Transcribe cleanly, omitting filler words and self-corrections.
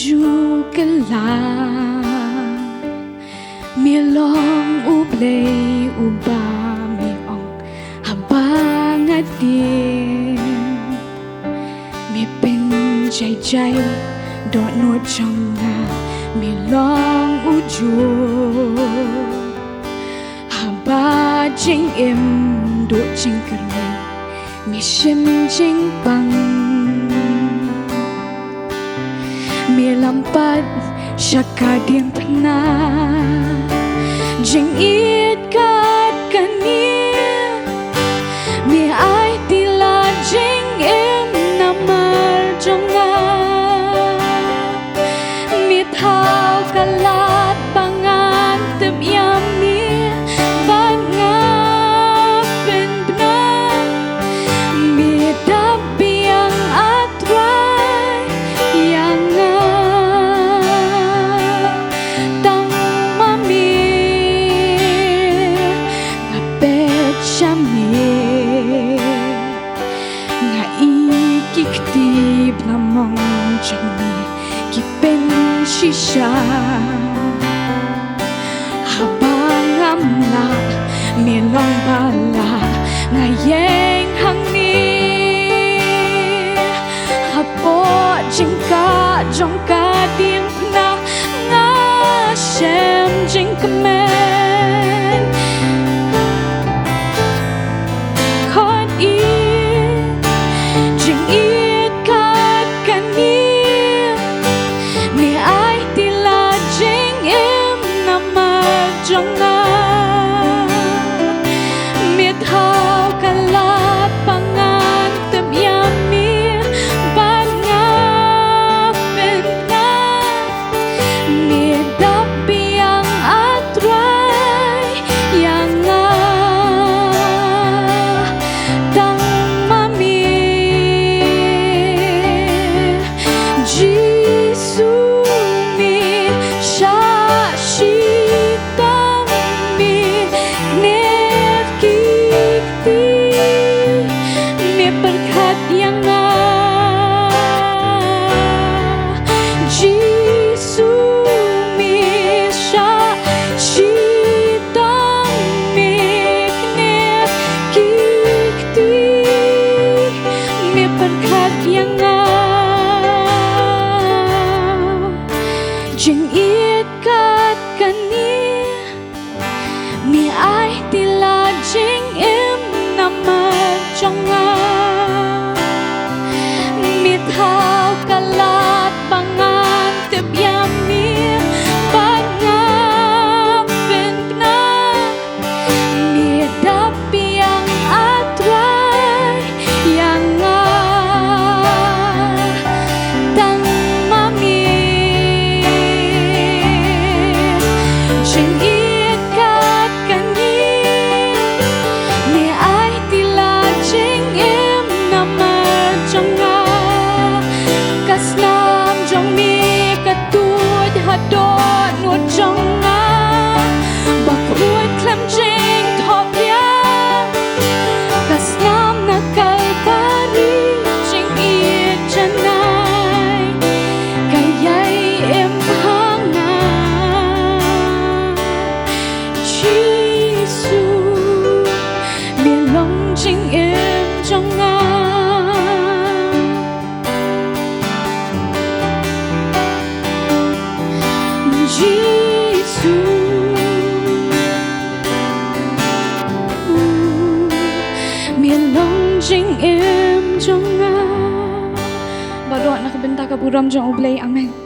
du kala mi long u play u ba mi ong habang atin mi pen chai chai do no chong na mi long u ju haba jing im do jing kerne mi shim jing bang mi lampat syaka diem pena jing it kat kania mi ai tila jing em namar jonga mi thao kalat pangan tep yam mi banga penbna mi dapi yang atrai yang tang mami ngapet syami nga ikikti blamong jami kipen shisha habang amla milong bala ngayeng hangni hapo jingka jongka diem pna nga shem jingkamen kon i jing it kat kania mi ai tila jing em namar jonga mi thao kalat pangan tep yami banga penna mi dapi yang atrai yang tang mami Jisu mi syashitang mi ner kikti mi berkat yang Jisu mi syashitang mi ner kikti mi berkat yang jing it kat kania mi ai tila jing em namar jonga mi thao kalat bangan tep yami banga penna mi dapi yang atrai yang tang mami jing it kat kania mi ai tila jing em namar jonga kasnam jong mi katut hadot nuot jonga bakruat klam jing thop ya kasnam na kalpari jing it janai kayai em hanga Jisu mi long jing em jonga Jisu mi long jing em jonga baru nak benta ka buram jong ublay amen.